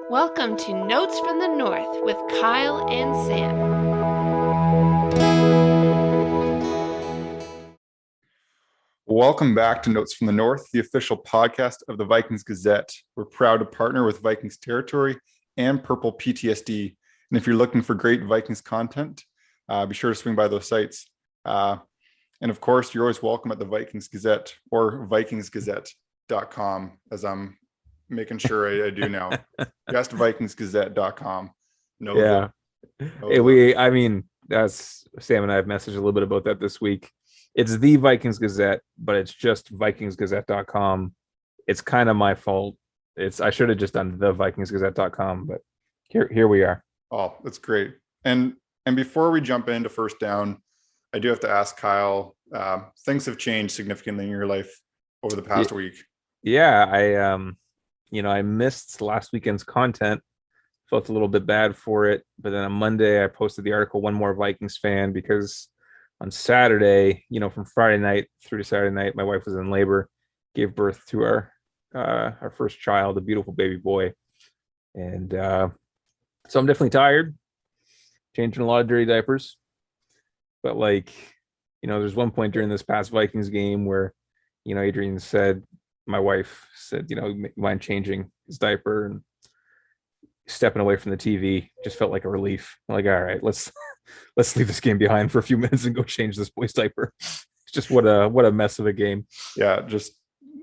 Welcome to Notes from the North with Kyle and Sam. Welcome back to Notes from the North, the official podcast of the Vikings Gazette. We're proud to partner with Vikings Territory and Purple PTSD. And if you're looking for great Vikings content, be sure to swing by those sites. And of course, you're always welcome at the Vikings Gazette or vikingsgazette.com, as I'm making sure I do now. Just vikingsgazette.com. That's Sam and I have messaged a little bit about that this week. It's the Vikings Gazette, but it's just vikingsgazette.com. It's kind of my fault. I should have just done the vikingsgazette.com, but here we are. Oh, that's great. And before we jump into first down, I do have to ask Kyle, things have changed significantly in your life over the past week. Yeah, I missed last weekend's content. Felt a little bit bad for it, but then on Monday I posted the article One More Vikings Fan, because on Saturday, from Friday night through to Saturday night, my wife was in labor, gave birth to our first child, a beautiful baby boy. And so I'm definitely tired, changing a lot of dirty diapers. But there's one point during this past Vikings game where, Adrian said, my wife said, mind changing his diaper and stepping away from the TV. Just felt like a relief. I'm like, all right, let's leave this game behind for a few minutes and go change this boy's diaper. It's just what a mess of a game. Yeah, just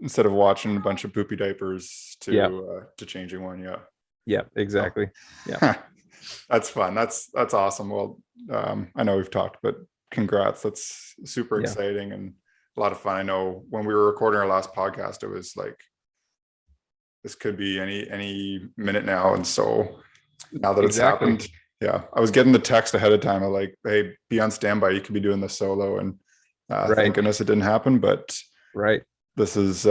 instead of watching a bunch of poopy diapers to changing one. Yeah, exactly. Yeah. That's fun. That's awesome. Well, I know we've talked, but congrats. That's super exciting and a lot of fun. I know when we were recording our last podcast, it was like, this could be any minute now. And so now that it's happened, I was getting the text ahead of time. I'm like, hey, be on standby. You could be doing this solo. And thank goodness it didn't happen. But this is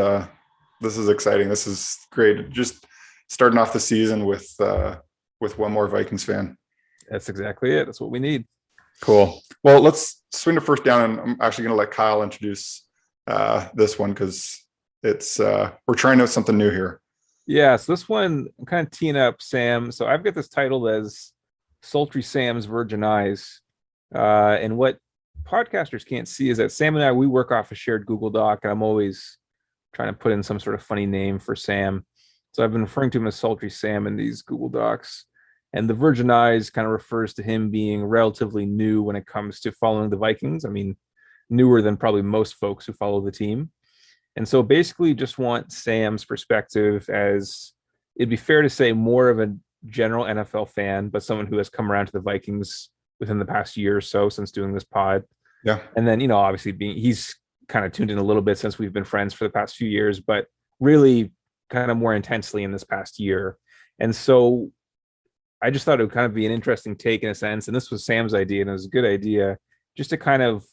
exciting. This is great. Just starting off the season with one more Vikings fan. That's exactly it. That's what we need. Cool. Well, let's swing to first down, and I'm actually going to let Kyle introduce this one because it's we're trying out something new here. Yeah, so this one I'm kind of teeing up Sam. So I've got this titled as Sultry Sam's Virgin Eyes. And what podcasters can't see is that Sam and I, we work off a shared Google Doc, and I'm always trying to put in some sort of funny name for Sam. So I've been referring to him as Sultry Sam in these Google Docs. And the Virgin Eyes kind of refers to him being relatively new when it comes to following the Vikings. I mean, newer than probably most folks who follow the team. And so basically just want Sam's perspective, as it'd be fair to say more of a general NFL fan, but someone who has come around to the Vikings within the past year or so since doing this pod. Yeah. And then, obviously he's kind of tuned in a little bit since we've been friends for the past few years, but really kind of more intensely in this past year. And so I just thought it would kind of be an interesting take in a sense. And this was Sam's idea, and it was a good idea just to kind of,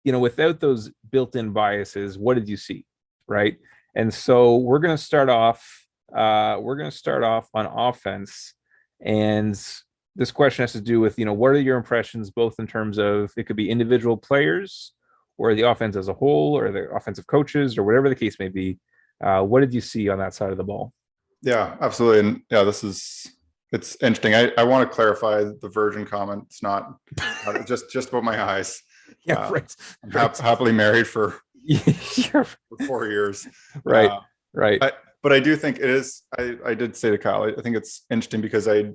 without those built-in biases, what did you see? Right. And so we're going to start off on offense. And this question has to do with, what are your impressions, both in terms of it could be individual players or the offense as a whole or the offensive coaches or whatever the case may be. What did you see on that side of the ball? Yeah, absolutely. And yeah, it's interesting. I want to clarify the virgin comment. It's not just about my eyes. Yeah, right. I'm happily married for 4 years. Right. But I do think it is. I did say to Kyle, I think it's interesting because I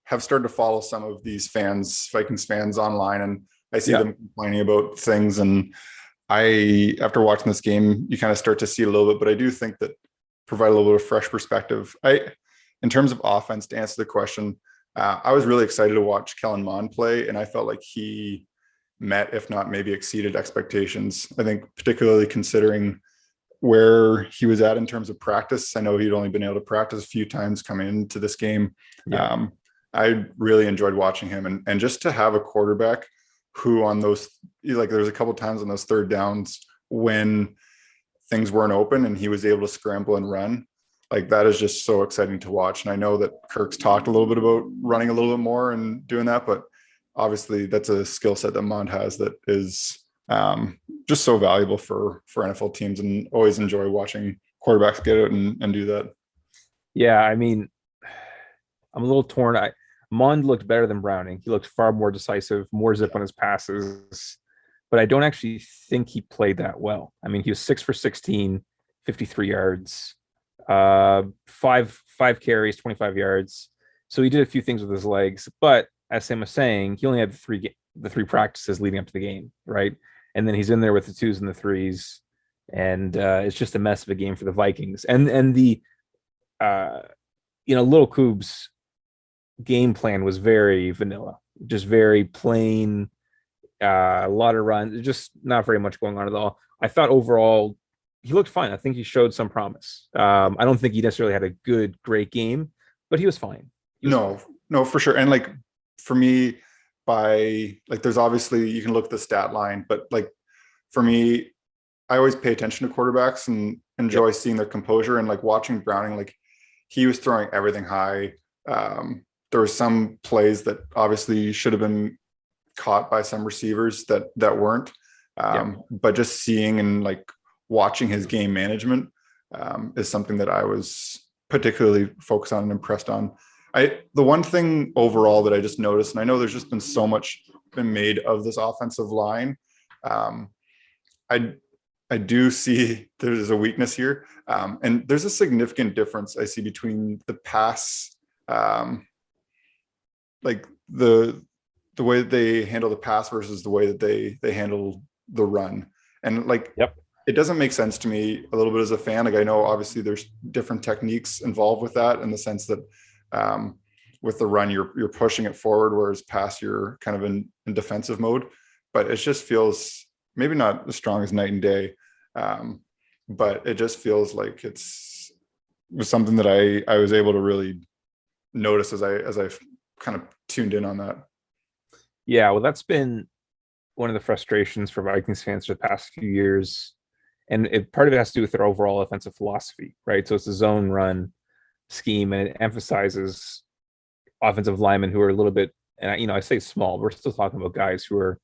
have started to follow some of these Vikings fans online, and I see them complaining about things. And after watching this game, you kind of start to see a little bit, but I do think that provide a little bit of fresh perspective. In terms of offense, to answer the question, I was really excited to watch Kellen Mond play, and I felt like he met, if not maybe exceeded expectations. I think particularly considering where he was at in terms of practice. I know he'd only been able to practice a few times coming into this game. Yeah. I really enjoyed watching him, and just to have a quarterback who on those, there was a couple of times on those third downs when things weren't open and he was able to scramble and run. That is just so exciting to watch. And I know that Kirk's talked a little bit about running a little bit more and doing that, but obviously that's a skill set that Mond has that is just so valuable for NFL teams, and always enjoy watching quarterbacks get out and do that. Yeah. I mean, I'm a little torn. Mond looked better than Browning. He looked far more decisive, more zip on his passes, but I don't actually think he played that well. I mean, he was 6 for 16, 53 yards, five carries, 25 yards. So he did a few things with his legs, but as Sam was saying, he only had the three practices leading up to the game, right? And then he's in there with the twos and the threes, and it's just a mess of a game for the Vikings. And the Little Coob's game plan was very vanilla, just very plain. A lot of runs, just not very much going on at all. I thought overall he looked fine. I think he showed some promise. I don't think he necessarily had a great game, but he was fine. No, for sure. And like for me, there's obviously you can look at the stat line, but like for me, I always pay attention to quarterbacks and enjoy seeing their composure, and like watching Browning, like he was throwing everything high. There were some plays that obviously should have been caught by some receivers that weren't. But just seeing and like watching his game management is something that I was particularly focused on and impressed on. The one thing overall that I just noticed, and I know there's just been so much been made of this offensive line, I do see there's a weakness here, and there's a significant difference I see between the pass, like the way that they handle the pass versus the way that they handle the run, and like it doesn't make sense to me a little bit as a fan. Like I know obviously there's different techniques involved with that, in the sense that with the run you're pushing it forward, whereas pass you're kind of in defensive mode. But it just feels maybe not as strong as night and day, but it just feels like it was something that I was able to really notice as I kind of tuned in on that. Yeah, well, that's been one of the frustrations for Vikings fans for the past few years, and part of it has to do with their overall offensive philosophy, right? So it's a zone run scheme, and it emphasizes offensive linemen who are a little bit, and I say small. We're still talking about guys who are,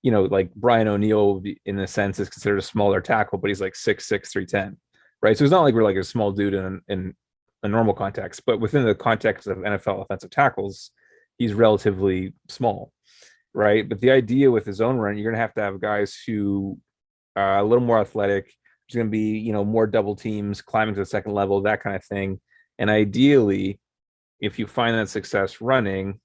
like Brian O'Neill in a sense is considered a smaller tackle, but he's like 6'6", 310, right? So it's not like we're like a small dude in a normal context, but within the context of NFL offensive tackles, he's relatively small, right? But the idea with his own run, you're going to have guys who are a little more athletic. There's going to be, more double teams, climbing to the second level, that kind of thing. And ideally, if you find that success running,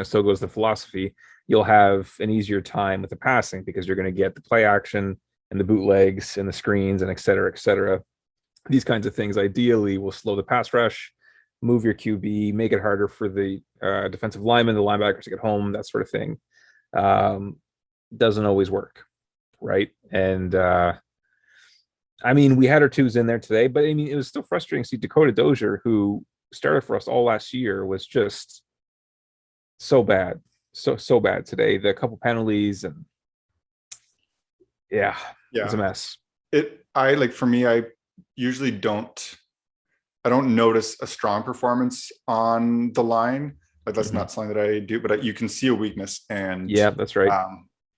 so goes the philosophy, you'll have an easier time with the passing because you're going to get the play action and the bootlegs and the screens and et cetera, et cetera. These kinds of things ideally will slow the pass rush, move your QB, make it harder for the defensive linemen, the linebackers to get home, that sort of thing. Doesn't always work, right? And we had our twos in there today, but it was still frustrating to see Dakota Dozier, who started for us all last year, was just so bad, so bad today. The couple penalties, and it was a mess. For me, I usually don't notice a strong performance on the line. Like that's not something that I do, but you can see a weakness, and that's right.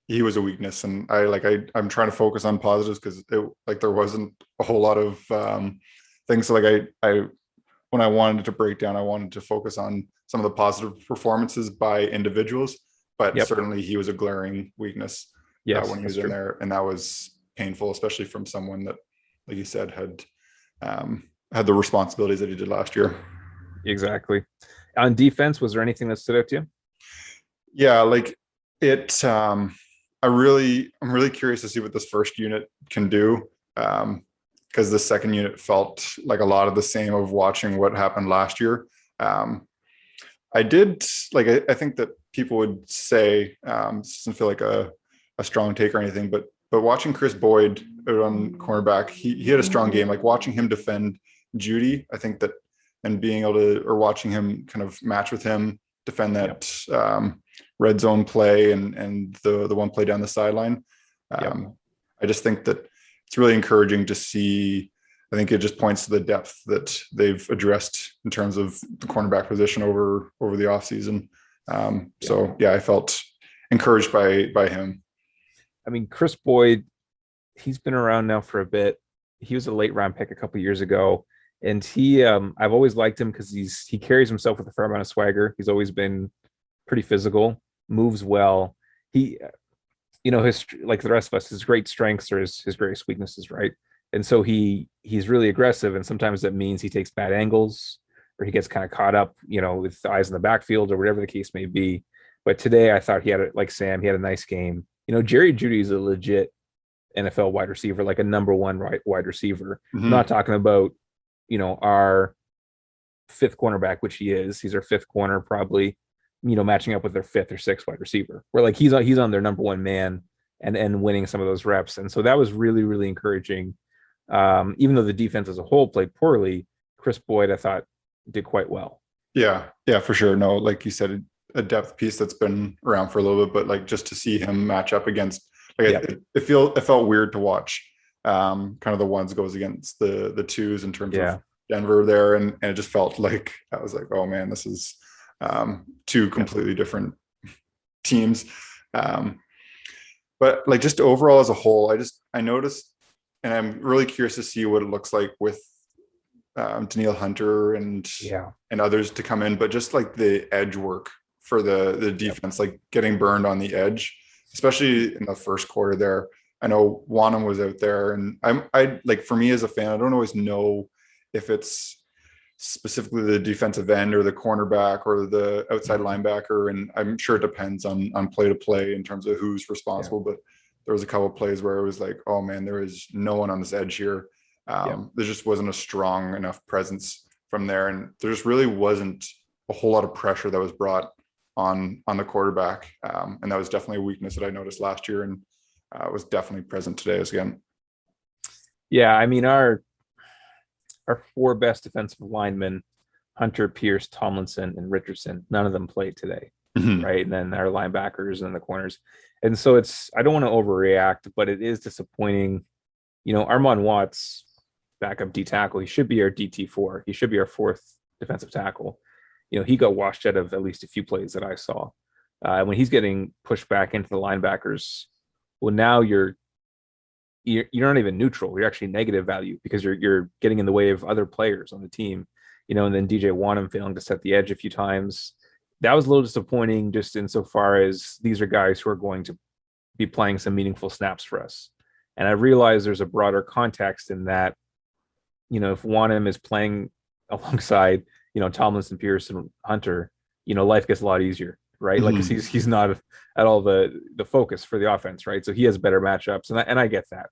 He was a weakness, and I'm trying to focus on positives because there wasn't a whole lot of things. So I when I wanted to break down, I wanted to focus on some of the positive performances by individuals, but certainly he was a glaring weakness when he was in there, and that was painful, especially from someone that, like you said, had the responsibilities that he did last year. Exactly. On defense, was there anything that stood out to you? Yeah, I'm really curious to see what this first unit can do, because the second unit felt like a lot of the same of watching what happened last year. I think that people would say, this doesn't feel like a strong take or anything, but watching Chris Boyd out on cornerback, he had a strong game. Like watching him defend Judy, I think that, and being able to, or watching him kind of match with him, defend that red zone play and the one play down the sideline. I just think that it's really encouraging to see. I think it just points to the depth that they've addressed in terms of the cornerback position over the offseason. I felt encouraged by him. Chris Boyd, he's been around now for a bit. He was a late round pick a couple years ago. And I've always liked him because he carries himself with a fair amount of swagger. He's always been pretty physical, moves well. He, his, like the rest of us, his great strengths are his greatest weaknesses, right? And so he's really aggressive, and sometimes that means he takes bad angles or he gets kind of caught up, with eyes in the backfield or whatever the case may be. But today I thought like Sam, he had a nice game. Jerry Jeudy is a legit NFL wide receiver, like a number one wide receiver. Mhm. I'm not talking about, our fifth cornerback, which he is. He's our fifth corner, probably, matching up with their fifth or sixth wide receiver. Where like he's on their number one man and winning some of those reps. And so that was really, really encouraging. Even though the defense as a whole played poorly, Chris Boyd, I thought, did quite well. Yeah, for sure. No, like you said, a depth piece that's been around for a little bit, but like just to see him match up against, like it felt weird to watch. Kind of the ones goes against the twos in terms of Denver there, and it just felt like I was like, oh man, this is two completely different teams. But like just overall as a whole, I noticed, and I'm really curious to see what it looks like with Danielle Hunter and others to come in, but just like the edge work for the defense, like getting burned on the edge, especially in the first quarter there. I know Wanham was out there, and I like, for me as a fan, I don't always know if it's specifically the defensive end or the cornerback or the outside linebacker, and I'm sure it depends on play to play in terms of who's responsible. But there was a couple of plays where it was like, oh man, there is no one on this edge here. There just wasn't a strong enough presence from there, and there just really wasn't a whole lot of pressure that was brought on the quarterback, and that was definitely a weakness that I noticed last year, and was definitely present today again. Yeah, I mean, our four best defensive linemen, Hunter, Pierce, Tomlinson, and Richardson, none of them played today, right? And then our linebackers and the corners. And so I don't want to overreact, but it is disappointing. Armon Watts, backup D tackle, he should be our DT4. He should be our fourth defensive tackle. He got washed out of at least a few plays that I saw. When he's getting pushed back into the linebackers, well, now you're not even neutral. You're actually negative value because you're getting in the way of other players on the team, and then DJ Wanham failing to set the edge a few times. That was a little disappointing, just insofar as these are guys who are going to be playing some meaningful snaps for us. And I realize there's a broader context in that, if Wanham is playing alongside, Tomlinson, Pierce, and Hunter, life gets a lot easier, right? Like, 'cause he's not at all the focus for the offense, right? So he has better matchups, and I get that.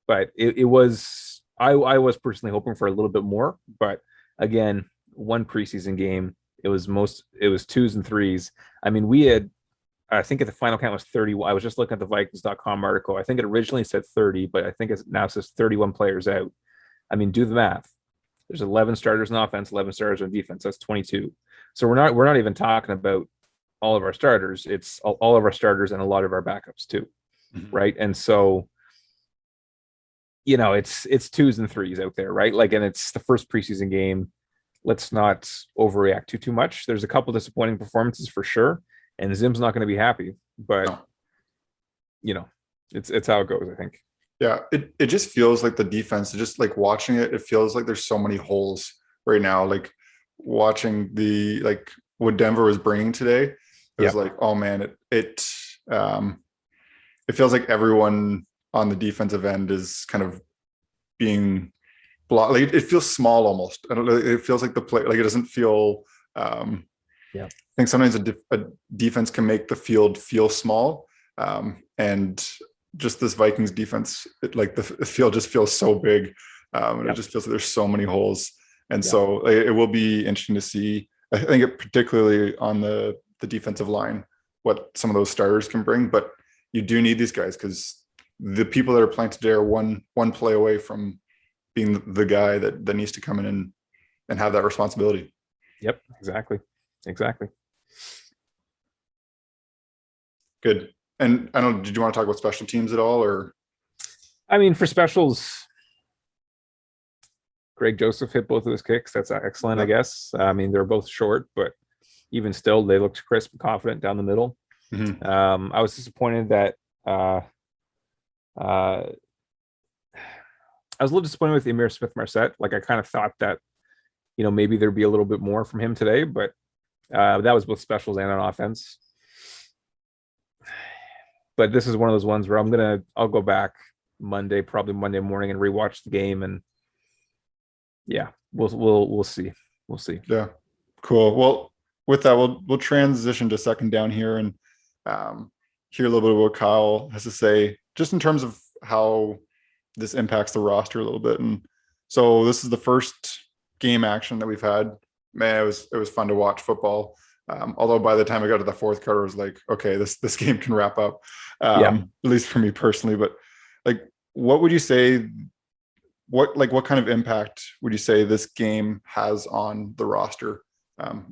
But I was personally hoping for a little bit more. But again, one preseason game, it was twos and threes. I mean, I think at the final count was 30. I was just looking at the Vikings.com article. I think it originally said 30, but I think it now says 31 players out. I mean, do the math. There's 11 starters in offense, 11 starters on defense. That's 22. So we're not even talking about all of our starters. It's all of our starters and a lot of our backups too, right? And so, it's twos and threes out there, right? Like, and it's the first preseason game. Let's not overreact too much. There's a couple disappointing performances for sure, and Zim's not going to be happy. But it's how it goes, I think. Yeah, it just feels like the defense, just like watching it feels like there's so many holes right now. Like watching what Denver was bringing today, it was like, oh man, it feels like everyone on the defensive end is kind of being blocked. Like it feels small almost. I don't know. It feels like the play, like it doesn't feel. I think sometimes a defense can make the field feel small, and just this Vikings defense, the field just feels so big, and it just feels like there's so many holes. And so it will be interesting to see. I think particularly on the defensive line, what some of those starters can bring. But you do need these guys because the people that are playing today are one play away from being the guy that needs to come in and have that responsibility. Yep, exactly. Good. And I don't know, did you want to talk about special teams at all, or? I mean, for specials, Greg Joseph hit both of his kicks. That's excellent, I guess. I mean, they're both short, but even still, they looked crisp and confident down the middle. I was disappointed that I was a little disappointed with Emir Smith-Marset. Like, I kind of thought that maybe there'd be a little bit more from him today, but that was both specials and on offense. But this is one of those ones where I'll go back probably Monday morning, and rewatch the game, and yeah, we'll see. We'll see. Yeah, cool. Well, with that, we'll transition to second down here and hear a little bit of what Kyle has to say, just in terms of how this impacts the roster a little bit. And so this is the first game action that we've had. Man, it was fun to watch football. Although by the time I got to the fourth quarter, I was like, okay, this game can wrap up. At least for me personally. But like, what would you say? What kind of impact would you say this game has on the roster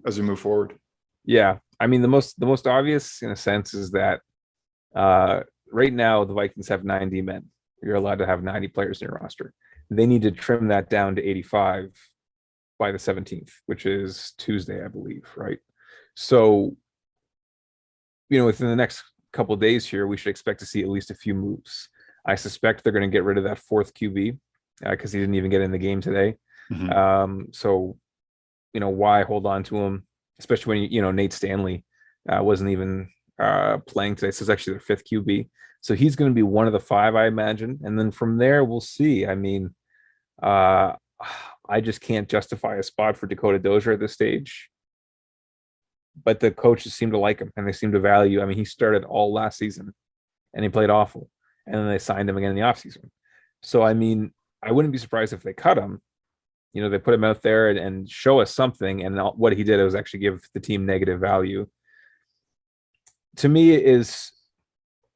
as we move forward? Yeah, I mean, the most obvious in a sense is that right now the Vikings have 90 men. You're allowed to have 90 players in your roster. They need to trim that down to 85 by the 17th, which is Tuesday, I believe, right? So, within the next couple of days here, we should expect to see at least a few moves. I suspect they're going to get rid of that fourth QB because he didn't even get in the game today. So, why hold on to him, especially when Nate Stanley wasn't even playing today. So it's actually their fifth QB. So he's going to be one of the five, I imagine. And then from there, we'll see. I mean, I just can't justify a spot for Dakota Dozier at this stage. But the coaches seem to like him, and they seem to value. I mean, he started all last season, and he played awful. And then they signed him again in the offseason. So, I mean, I wouldn't be surprised if they cut him. They put him out there and show us something. And what he did was actually give the team negative value. To me,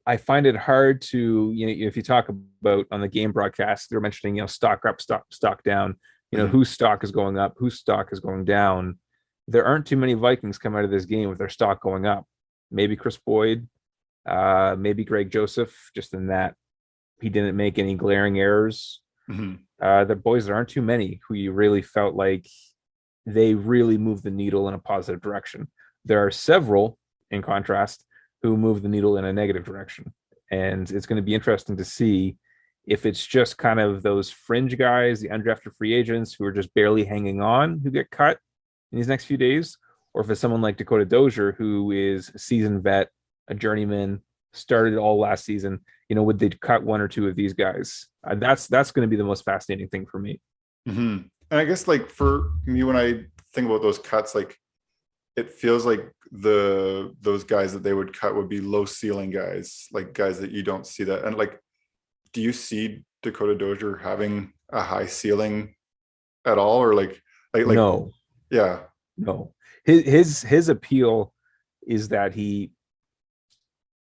I find it hard to, if you talk about on the game broadcast, they're mentioning, stock up, stock down, whose stock is going up, whose stock is going down. There aren't too many Vikings come out of this game with their stock going up. Maybe Chris Boyd, maybe Greg Joseph, just in that he didn't make any glaring errors. The boys, there aren't too many who you really felt like they really moved the needle in a positive direction. There are several, in contrast, who move the needle in a negative direction. And it's going to be interesting to see if it's just kind of those fringe guys, the undrafted free agents who are just barely hanging on, who get cut in these next few days, or if it's someone like Dakota Dozier, who is a seasoned vet, a journeyman, started all last season. Would they cut one or two of these guys? That's going to be the most fascinating thing for me. And I guess, like, for me, when I think about those cuts, like, it feels like those guys that they would cut would be low ceiling guys, like guys that you don't see that. And like, do you see Dakota Dozier having a high ceiling at all, or like no? Yeah, no. His appeal is that he's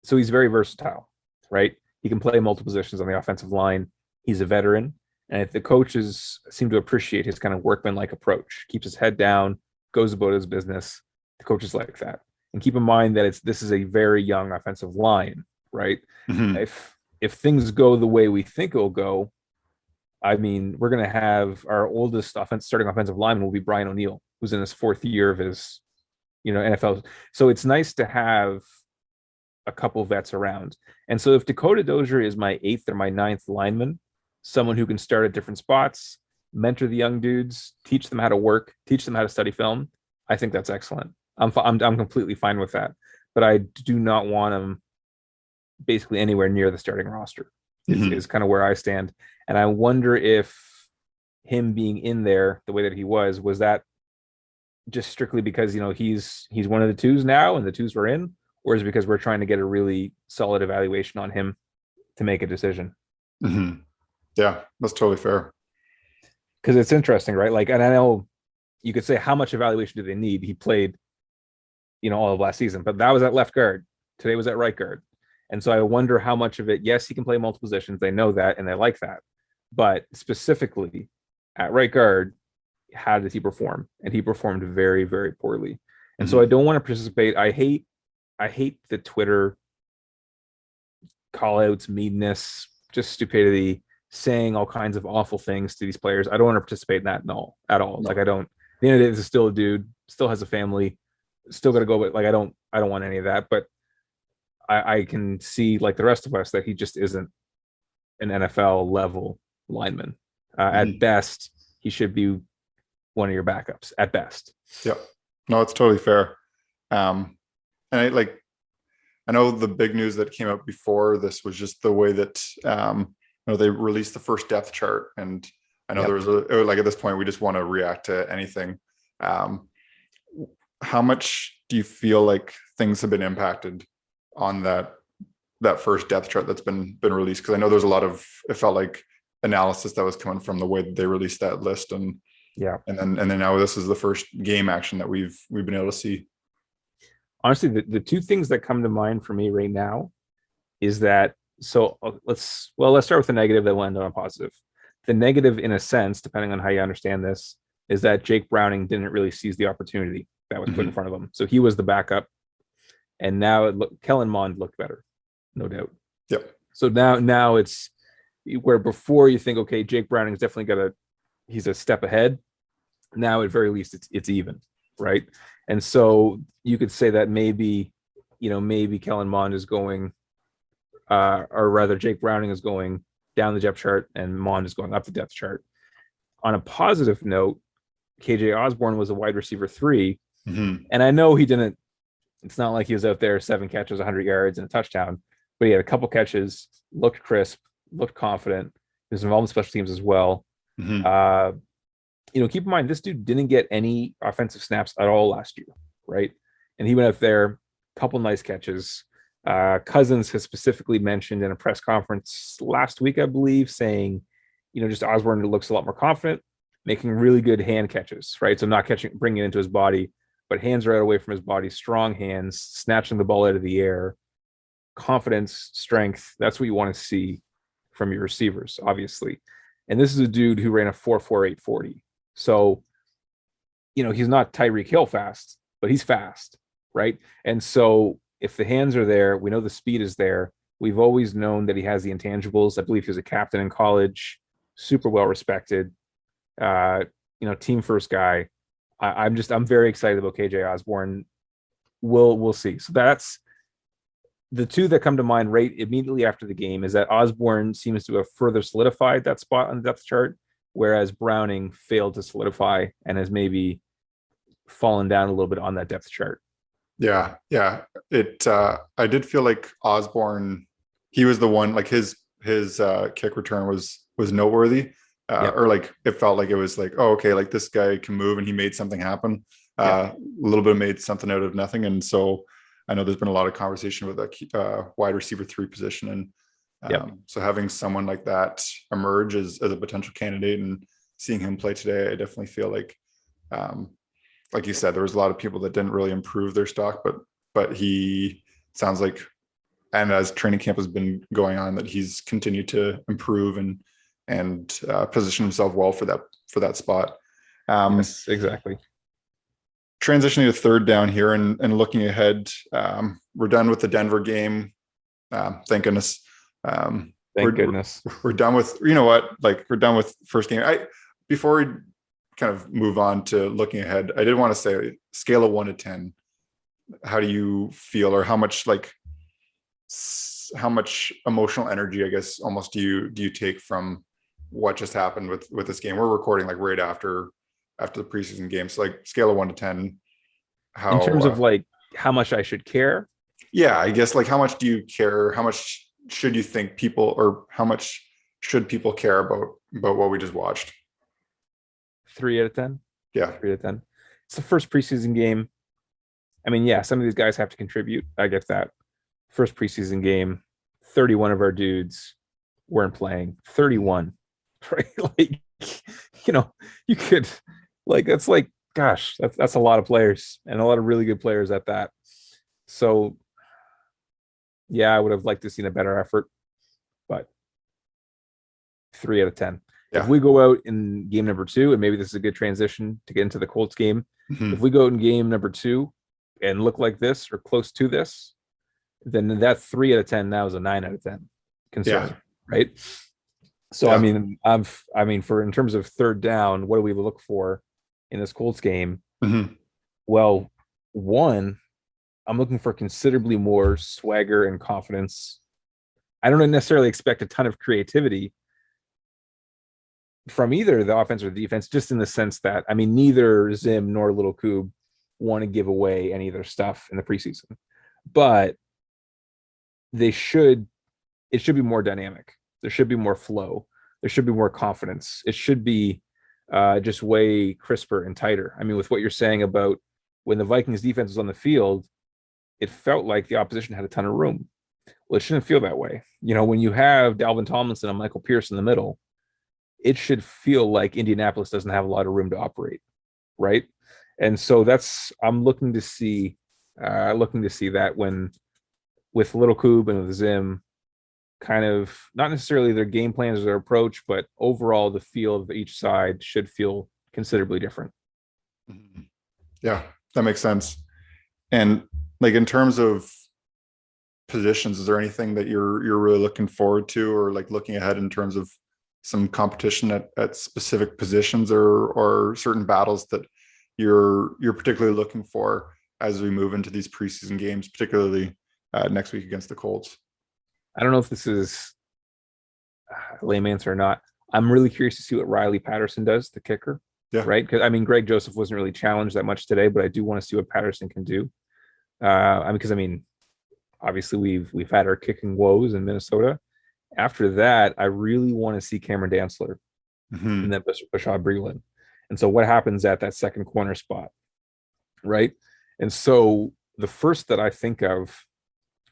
very versatile, right? He can play multiple positions on the offensive line. He's a veteran, and if the coaches seem to appreciate his kind of workmanlike approach, keeps his head down, goes about his business. The coaches like that. And keep in mind that this is a very young offensive line, right? If things go the way we think it'll go, I mean, we're going to have our oldest starting offensive lineman will be Brian O'Neill, who's in his fourth year of his, NFL. So it's nice to have a couple vets around. And so if Dakota Dozier is my 8th or my 9th lineman, someone who can start at different spots, mentor the young dudes, teach them how to work, teach them how to study film, I think that's excellent. I'm completely fine with that, but I do not want him basically anywhere near the starting roster. Is kind of where I stand, and I wonder if him being in there the way that he was that just strictly because he's one of the twos now and the twos were in, or is it because we're trying to get a really solid evaluation on him to make a decision? Yeah, that's totally fair. Because it's interesting, right? Like, and I know you could say how much evaluation do they need? He played all of last season, but that was at left guard. Today was at right guard. And so I wonder how much of it, yes, he can play multiple positions. They know that and they like that. But specifically at right guard, how did he perform? And he performed very, very poorly. And so I don't want to participate. I hate the Twitter call outs, meanness, just stupidity, saying all kinds of awful things to these players. I don't want to participate in that at all. Like, I don't, at the end of the day, this is still a dude, still has a family, still got to go, but like, I don't want any of that. But I can see, like the rest of us, that he just isn't an NFL level lineman. At best, he should be one of your backups at best. Yep. No, it's totally fair. And I know the big news that came out before this was just the way that they released the first depth chart, and I know there was at this point we just want to react to anything. How much do you feel like things have been impacted on that first depth chart that's been released? Because I know there's a lot of, it felt like, analysis that was coming from the way that they released that list, and then now this is the first game action that we've been able to see. Honestly, the two things that come to mind for me right now is that, so let's start with the negative, then we'll end on a positive. The negative, in a sense, depending on how you understand this, is that Jake Browning didn't really seize the opportunity that was put in front of him. So he was the backup, and now Kellen Mond looked better, no doubt. Yep. So now it's where before you think, okay, Jake Browning's definitely he's a step ahead. Now at very least it's even, right? And so you could say that maybe Kellen Mond is going, or rather Jake Browning is going down the depth chart and Mond is going up the depth chart. On a positive note, KJ Osborne was a wide receiver 3. And I know he didn't, it's not like he was out there 7 catches, 100 yards and a touchdown, but he had a couple catches, looked crisp, looked confident. He was involved in special teams as well. Keep in mind, this dude didn't get any offensive snaps at all last year, right? And he went out there, a couple nice catches. Cousins has specifically mentioned in a press conference last week, I believe, saying, just Osborne looks a lot more confident, making really good hand catches, right? So not bringing it into his body, but hands right away from his body, strong hands, snatching the ball out of the air, confidence, strength. That's what you want to see from your receivers, obviously. And this is a dude who ran a 4.48 40. So, he's not Tyreek Hill fast, but he's fast, right? And so if the hands are there, we know the speed is there. We've always known that he has the intangibles. I believe he was a captain in college, super well respected, team first guy. I'm very excited about KJ Osborne. We'll see. So that's the two that come to mind right immediately after the game, is that Osborne seems to have further solidified that spot on the depth chart, whereas Browning failed to solidify and has maybe fallen down a little bit on that depth chart. Yeah. I did feel like Osborne, he was the one, like his kick return was noteworthy. Or like it felt like it was like, oh, okay, like this guy can move, and he made something happen. A little bit made something out of nothing. And so I know there's been a lot of conversation with a wide receiver 3 position, and so having someone like that emerge as a potential candidate and seeing him play today, I definitely feel like you said, there was a lot of people that didn't really improve their stock, but he sounds like, and as training camp has been going on, that he's continued to improve and position himself well for that spot. Yes, exactly. Transitioning to third down here and looking ahead, we're done with the Denver game. Thank goodness. Thank goodness. We're done with, we're done with first game. Before we kind of move on to looking ahead, I did want to say, scale of 1 to 10, how do you feel, or how much emotional energy, I guess, almost do you take from what just happened with this game? We're recording like right after the preseason game. So like scale of 1 to 10, how, in terms of how much I should care. Yeah, I guess how much do you care? How much should you think people, or how much should people care about what we just watched? 3 out of 10. Yeah. 3 out of 10. It's the first preseason game. I mean, yeah, some of these guys have to contribute. I get that. First preseason game, 31 of our dudes weren't playing. 31. Right? You could, that's gosh, that's a lot of players, and a lot of really good players at that. So yeah, I would have liked to seen a better effort, but 3 out of 10. Yeah. If we go out in game number 2, and maybe this is a good transition to get into the Colts game. If we go out in game number 2 and look like this or close to this, then that 3 out of 10 now is a 9 out of 10 concern, right? So I mean, in terms of third down, what do we look for in this Colts game? Well, one, I'm looking for considerably more swagger and confidence. I don't necessarily expect a ton of creativity, from either the offense or the defense, just in the sense that, I mean, neither Zim nor Little Coob want to give away any of their stuff in the preseason, but they should, it should be more dynamic. There should be more flow. There should be more confidence. It should be just way crisper and tighter. I mean, with what you're saying about when the Vikings defense was on the field, it felt like the opposition had a ton of room. Well, it shouldn't feel that way. When you have Dalvin Tomlinson and Michael Pierce in the middle, it should feel like Indianapolis doesn't have a lot of room to operate, right? And so I'm looking to see that when with Little Coob and with Zim, kind of not necessarily their game plans or their approach, but overall the feel of each side should feel considerably different. Yeah, that makes sense. And like in terms of positions, is there anything that you're really looking forward to, or like looking ahead in terms of some competition at specific positions, or certain battles that you're particularly looking for as we move into these preseason games, particularly next week against the Colts? I don't know if this is a lame answer or not. I'm really curious to see what Riley Patterson does, the kicker. Yeah. Right. Because I mean, Greg Joseph wasn't really challenged that much today, but I do want to see what Patterson can do. Because obviously we've had our kicking woes in Minnesota. After that, I really want to see Cameron Dantzler and then Bashad Breeland. And so what happens at that second corner spot, right? And so the first that I think of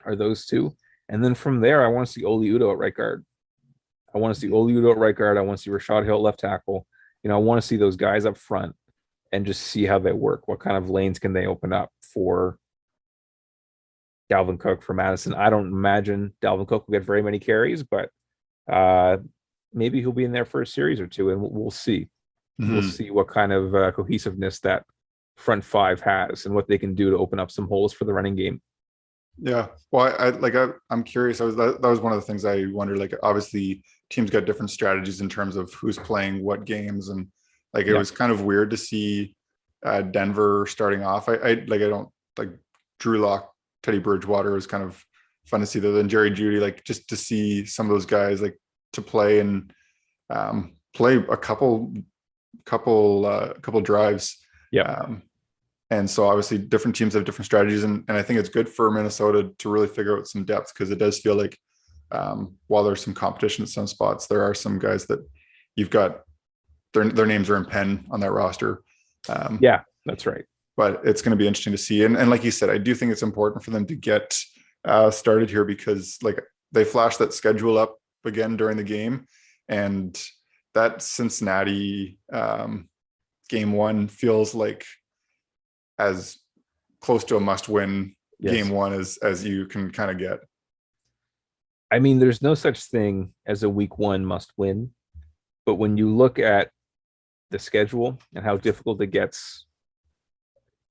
are those two. And then from there, I want to see Oli Udoh at right guard. I want to see Oli Udoh at right guard. I want to see Rashad Hill at left tackle. I want to see those guys up front and just see how they work. What kind of lanes can they open up for Dalvin Cook, for Madison? I don't imagine Dalvin Cook will get very many carries, but maybe he'll be in there for a series or two, and we'll see. We'll see what kind of cohesiveness that front five has and what they can do to open up some holes for the running game. Yeah. Well, I'm curious. That was one of the things I wondered. Like, obviously, teams got different strategies in terms of who's playing what games, and like it was kind of weird to see Denver starting off. I don't like Drew Lock, Teddy Bridgewater was kind of fun to see. Then Jerry Jeudy, like just to see some of those guys like to play and play a couple drives. Yeah. And so obviously different teams have different strategies, and I think it's good for Minnesota to really figure out some depth, because it does feel like while there's some competition at some spots, there are some guys that you've got their names are in pen on that roster. Yeah, that's right. But it's going to be interesting to see. And like you said, I do think it's important for them to get started here, because like they flashed that schedule up again during the game, and that Cincinnati game one feels like as close to a must-win game one as you can kind of get. I mean, there's no such thing as a week one must-win, but when you look at the schedule and how difficult it gets,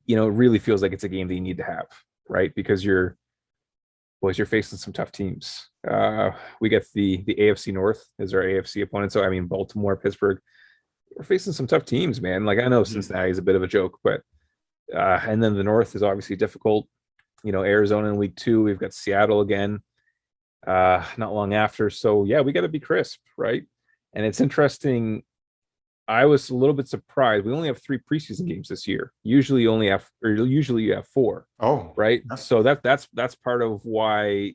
it really feels like it's a game that you need to have, right? Because you're facing some tough teams. We get the AFC North as our AFC opponent. So, I mean, Baltimore, Pittsburgh, we're facing some tough teams, man. Like, I know Cincinnati is a bit of a joke, but and then the North is obviously difficult. Arizona in week 2, we've got Seattle again, not long after. So yeah, we got to be crisp, right? And it's interesting. I was a little bit surprised. We only have 3 preseason games this year. Usually you have 4. Oh, right. Yeah. So that's part of why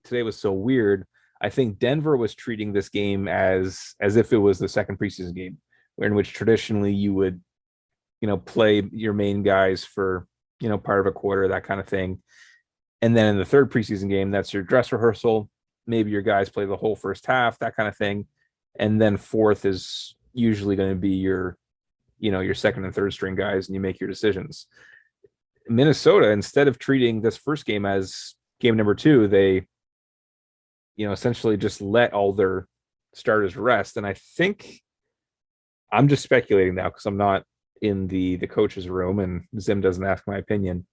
today was so weird. I think Denver was treating this game as if it was the second preseason game, in which traditionally you would play your main guys for part of a quarter, that kind of thing. And then in the third preseason game, that's your dress rehearsal. Maybe your guys play the whole first half, that kind of thing. And then fourth is usually going to be your second and third string guys, and you make your decisions. Minnesota, instead of treating this first game as game number 2, they essentially just let all their starters rest. And I think, I'm just speculating now because I'm not in the coach's room and Zim doesn't ask my opinion,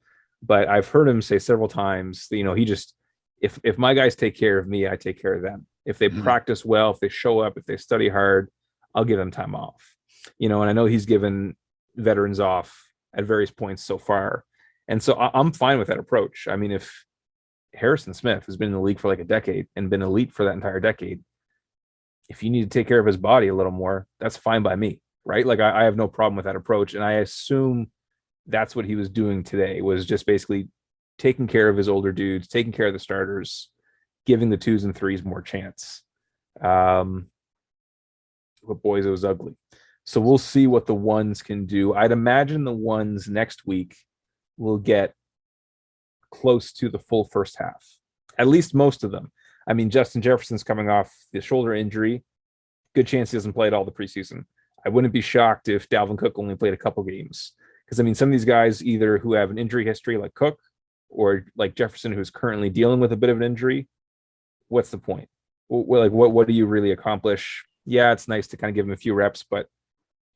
but I've heard him say several times that, he just, if my guys take care of me, I take care of them. If they practice well, if they show up, if they study hard, I'll give them time off. And I know he's given veterans off at various points so far. And so I'm fine with that approach. I mean, if Harrison Smith has been in the league for like a decade and been elite for that entire decade, if you need to take care of his body a little more, that's fine by me, right? Like I have no problem with that approach. And I assume that's what he was doing today, was just basically taking care of his older dudes, taking care of the starters, giving the twos and threes more chance. But boys, it was ugly. So we'll see what the ones can do. I'd imagine the ones next week will get close to the full first half, at least most of them. I mean, Justin Jefferson's coming off the shoulder injury. Good chance he doesn't play at all the preseason. I wouldn't be shocked if Dalvin Cook only played a couple games. Because, I mean, some of these guys either who have an injury history like Cook or like Jefferson, who's currently dealing with a bit of an injury, what's the point? Like, what do you really accomplish? Yeah, it's nice to kind of give him a few reps, but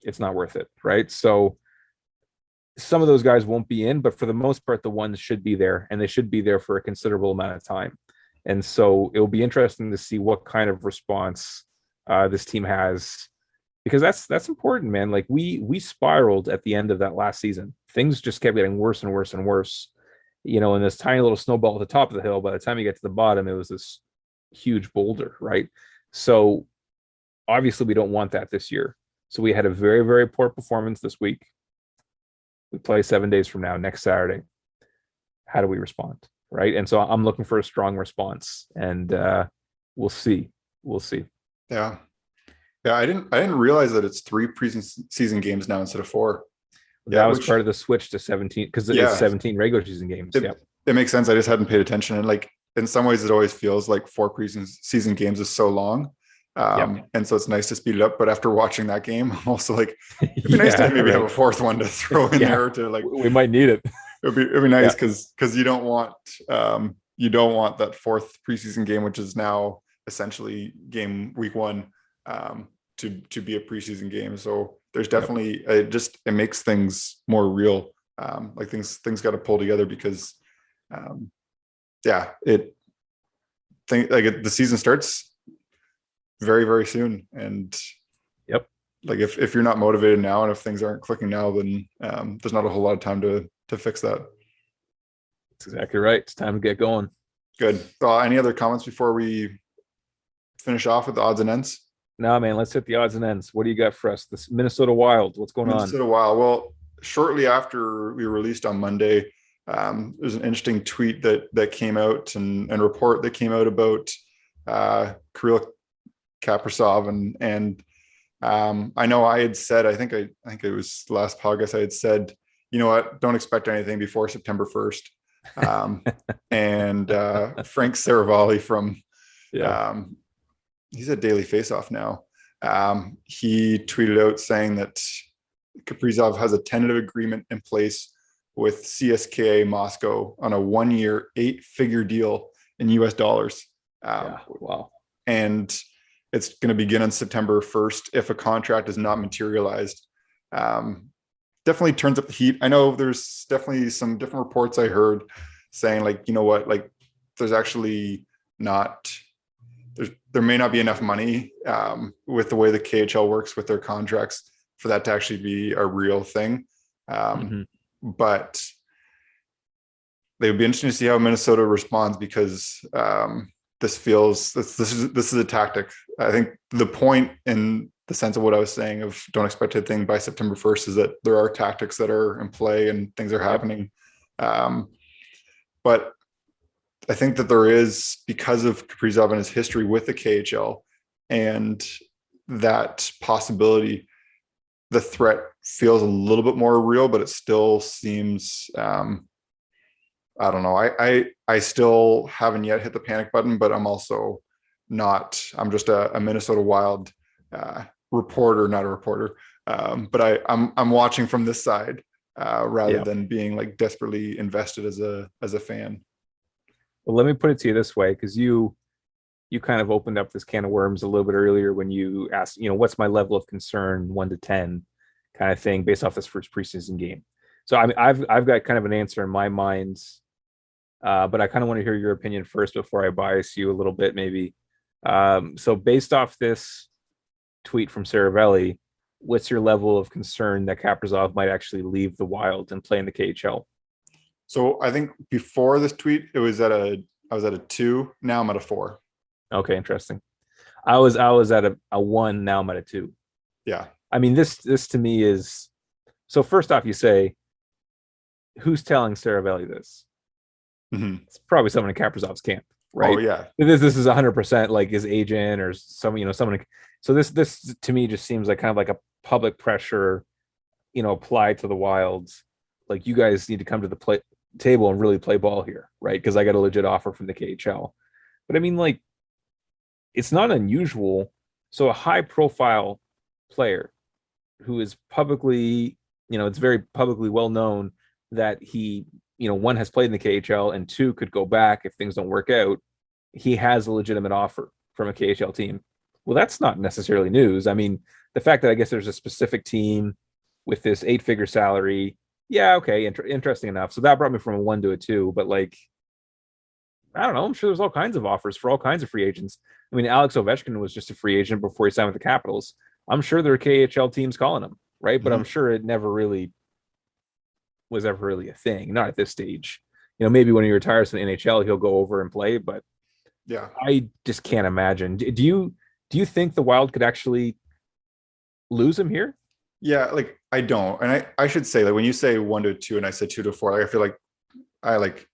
it's not worth it, right? So some of those guys won't be in, but for the most part, the ones should be there, and they should be there for a considerable amount of time. And so it will be interesting to see what kind of response this team has, because that's important, man. Like we spiraled at the end of that last season. Things just kept getting worse and worse and worse. You know, and this tiny little snowball at the top of the hill, by the time you get to the bottom, it was this huge boulder, right? So obviously we don't want that this year. So we had a very, very poor performance this week. We play 7 days from now, next Saturday. How do we respond? Right. And so I'm looking for a strong response, and we'll see. We'll see. Yeah. Yeah. I didn't realize that it's 3 preseason games now instead of 4. That was part of the switch to 17, because it's 17 regular season games. It makes sense. I just hadn't paid attention. And like, in some ways it always feels like 4 preseason games is so long. And so it's nice to speed it up. But after watching that game, I'm also like, it'd be nice to maybe have a 4th one to throw in there to like, we might need it. It'd be nice because you don't want that 4th preseason game, which is now essentially game week 1, to be a preseason game. So there's definitely it makes things more real. Like things got to pull together because the season starts very, very soon. And like if you're not motivated now, and if things aren't clicking now, then there's not a whole lot of time to fix that. That's exactly right. It's time to get going. Good. Any other comments before we finish off with the odds and ends? No, man, let's hit the odds and ends. What do you got for us? This Minnesota Wild, what's going on? Minnesota Wild. Well, shortly after we released on Monday, there's an interesting tweet that came out and report that came out about Kirill Kaprizov, and I know I had said, I think it was last podcast, I had said, you know what, don't expect anything before September 1st. And Frank Saravalli from he's at Daily Faceoff now. He tweeted out saying that Kaprizov has a tentative agreement in place with CSKA Moscow on a 1-year, 8-figure deal in US dollars. Wow. And it's going to begin on September 1st if a contract is not materialized. Definitely turns up the heat. I know there's definitely some different reports I heard saying, like, you know what, like there's actually not, there may not be enough money with the way the KHL works with their contracts for that to actually be a real thing. But they would be interesting to see how Minnesota responds, because this is a tactic. I think the point in the sense of what I was saying of don't expect anything by September 1st is that there are tactics that are in play and things are happening. But I think that there is, because of Kaprizov and his history with the KHL and that possibility, the threat feels a little bit more real, but it still seems, I don't know. I still haven't yet hit the panic button, but I'm also not, I'm just a Minnesota Wild reporter, not a reporter. But I'm watching from this side rather than being like desperately invested as a fan. Well, let me put it to you this way, because you kind of opened up this can of worms a little bit earlier when you asked, what's my level of concern, 1 to 10 kind of thing, based off this first preseason game. So I mean, I've got kind of an answer in my mind, but I kind of want to hear your opinion first before I bias you a little bit, maybe. So based off this tweet from Saravelli, what's your level of concern that Kaprizov might actually leave the Wild and play in the KHL? So I think before this tweet, I was at a 2. Now I'm at a 4. Okay, interesting. I was at a 1. Now I'm at a 2. Yeah. I mean, this to me is so. First off, you say who's telling Saravelli this? Mhm. It's probably someone in Kaprizov's camp, Oh right? yeah. This is 100% like his agent or someone. So this to me just seems like kind of like a public pressure, applied to the Wilds. Like, you guys need to come to the table and really play ball here, right? Because I got a legit offer from the KHL. But I mean, like, it's not unusual. So a high profile player who is publicly, it's very publicly well known that he, one, has played in the KHL, and two, could go back if things don't work out. He has a legitimate offer from a KHL team. Well, that's not necessarily news. I mean, the fact that I guess there's a specific team with this 8-figure salary, yeah, okay, interesting enough. So that brought me from a 1 to a 2. But like, I don't know. I'm sure there's all kinds of offers for all kinds of free agents. I mean, Alex Ovechkin was just a free agent before he signed with the Capitals. I'm sure there are KHL teams calling him, right? But I'm Mhm. sure it never really was ever really a thing. Not at this stage. Maybe when he retires from the NHL, he'll go over and play. But Yeah. I just can't imagine. Do you think the Wild could actually lose him here? Yeah, like I don't. And I should say, like, when you say 1 to 2 and I said 2 to 4, like I feel like I like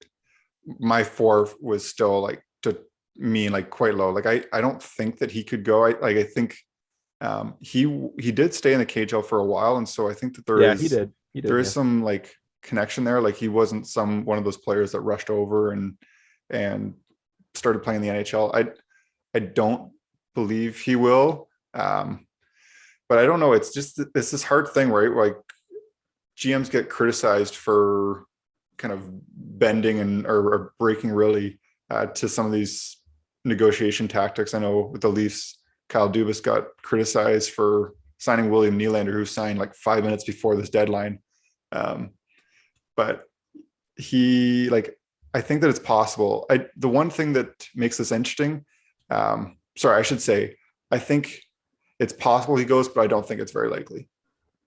my 4 was still like to me like quite low. Like I don't think that he could go. I think he did stay in the KHL for a while, and so I think that Yeah, he did. He there did. is Yeah. some like connection there. Like he wasn't one of those players that rushed over and started playing the NHL. I don't believe he will. But I don't know. It's this hard thing, right? Like GMs get criticized for kind of bending or breaking really to some of these negotiation tactics. I know with the Leafs, Kyle Dubas got criticized for signing William Nylander, who signed like 5 minutes before this deadline. Um, but I think that it's possible. The one thing that makes this interesting, sorry, I should say, I think it's possible he goes, but I don't think it's very likely.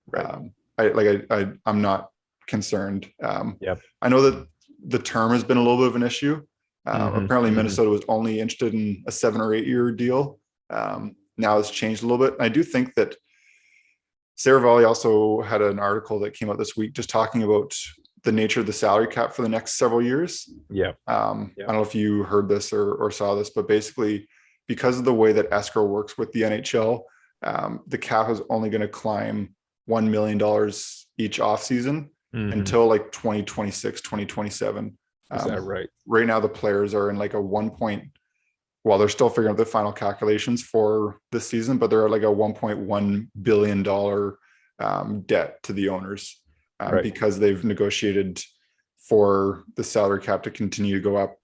Right. I'm not concerned. Yep. I know that the term has been a little bit of an issue. Apparently, Mhm. Minnesota was only interested in a 7 or 8 year deal. Now it's changed a little bit. And I do think that Saravalli also had an article that came out this week just talking about the nature of the salary cap for the next several years. Yeah. I don't know if you heard this or saw this, but basically, because of the way that escrow works with the NHL, the cap is only going to climb $1 million each offseason until like 2026, 2027. Is that right? Right now, the players are in like a well, they're still figuring out the final calculations for this season, but they're at like a $1.1 billion debt to the owners Right. because they've negotiated for the salary cap to continue to go up.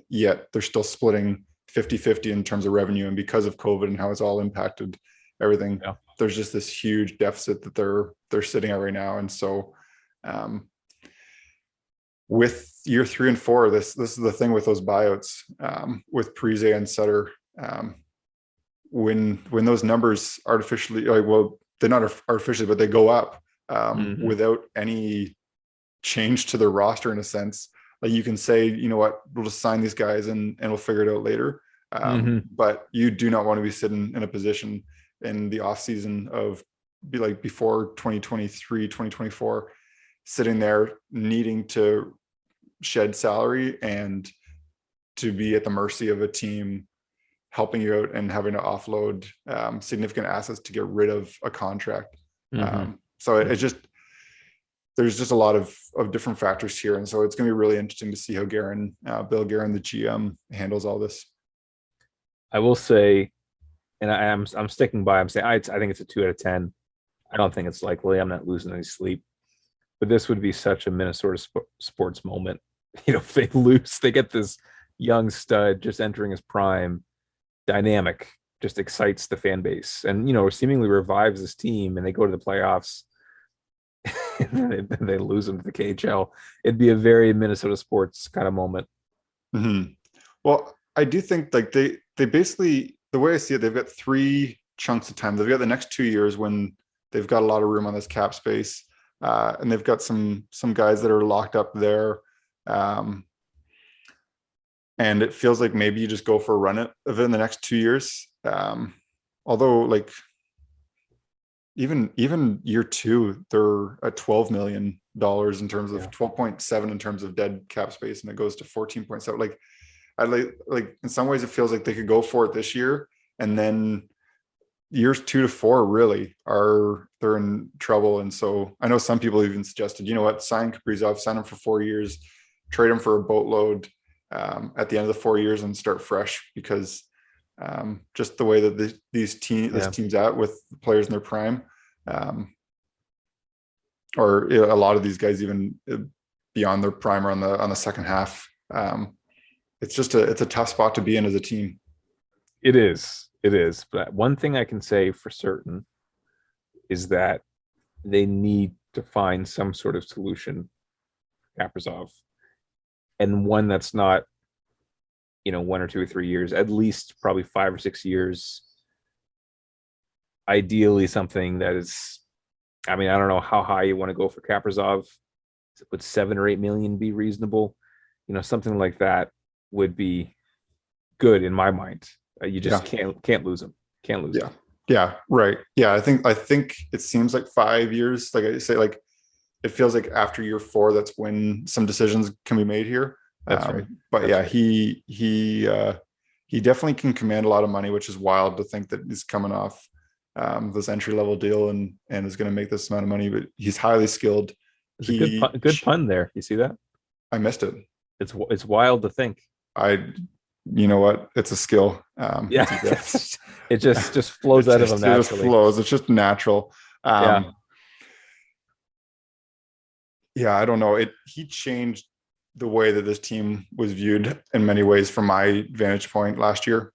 Yet they're still splitting 50-50 in terms of revenue. And because of COVID and how it's all impacted everything, Yeah. there's just this huge deficit that they're sitting at right now. And so with year 3 and 4, this is the thing with those buyouts, with Parise and Sutter. When those numbers artificially, like, well, they're not artificially, but they go up without any change to their roster in a sense. Like, you can say, you know what, we'll just sign these guys and we'll figure it out later. But you do not want to be sitting in a position in the off season of before 2023, 2024, sitting there needing to shed salary and to be at the mercy of a team helping you out and having to offload significant assets to get rid of a contract. So it's just, there's just a lot of different factors here. And so it's going to be really interesting to see how Bill Guerin, the GM, handles all this. I will say, and I'm sticking by, I'm saying I think it's a 2 out of 10. I don't think it's likely. I'm not losing any sleep. But this would be such a Minnesota sports moment. If they lose, they get this young stud just entering his prime, dynamic, just excites the fan base, and seemingly revives this team, and they go to the playoffs. And they lose them to the KHL. It'd be a very Minnesota sports kind of moment. Well, I do think like they basically, the way I see it, they've got 3 chunks of time. They've got the next 2 years when they've got a lot of room on this cap space. And they've got some guys that are locked up there. And it feels like maybe you just go for a run of it in the next 2 years. Although like even year two, they're at $12 million in terms of 12.7 in terms of dead cap space, and it goes to 14.7. Like I like in some ways it feels like they could go for it this year, and then years 2 to 4 really they're in trouble. And so I know some people even suggested, you know what, sign Kaprizov, sign him for 4 years, trade him for a boatload at the end of the 4 years and start fresh, because just the way that this team's at with players in their prime, or a lot of these guys even beyond their prime or on the second half. It's a tough spot to be in as a team. It is. But one thing I can say for certain is that they need to find some sort of solution for Kaprizov, and one that's not, 1 or 2 or 3 years, at least probably 5 or 6 years. Ideally something that is, I don't know how high you want to go for Kaprizov. Would 7 or 8 million be reasonable? Something like that would be good in my mind. You just can't lose him. Can't lose him. Yeah, right. Yeah, I think it seems like 5 years. Like I say, like it feels like after year 4, that's when some decisions can be made here. That's right. But that's yeah, right. he definitely can command a lot of money, which is wild to think that he's coming off this entry level deal and is going to make this amount of money. But he's highly skilled. It's a good pun there. You see that? I missed it. It's wild to think. You know what? It's a skill. It just flows out of him naturally. It just flows. It's just natural. Yeah, I don't know. He changed the way that this team was viewed in many ways from my vantage point last year.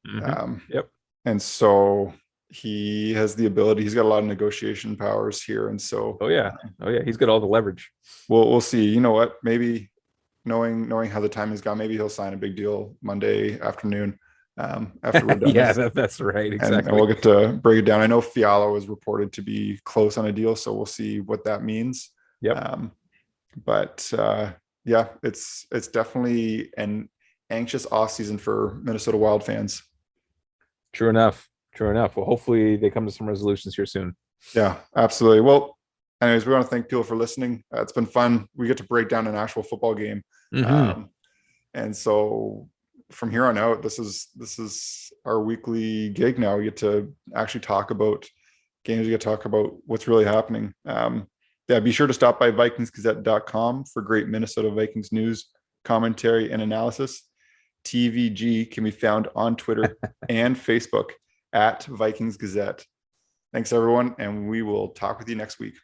Yep. And so he has the ability. He's got a lot of negotiation powers here, and so he's got all the leverage. We'll see. You know what? Maybe knowing how the time has gone, maybe he'll sign a big deal Monday afternoon after we're done. That's right. Exactly. And we'll get to break it down. I know Fiala was reported to be close on a deal, so we'll see what that means. Yep. But it's definitely an anxious offseason for Minnesota Wild fans. True enough. Well, hopefully they come to some resolutions here soon. Yeah, absolutely. Well, anyways, we want to thank people for listening. It's been fun. We get to break down an actual football game. And so from here on out, this is our weekly gig now. We get to actually talk about games. We get to talk about what's really happening. Be sure to stop by VikingsGazette.com for great Minnesota Vikings news, commentary, and analysis. TVG can be found on Twitter and Facebook at Vikings Gazette. Thanks, everyone, and we will talk with you next week.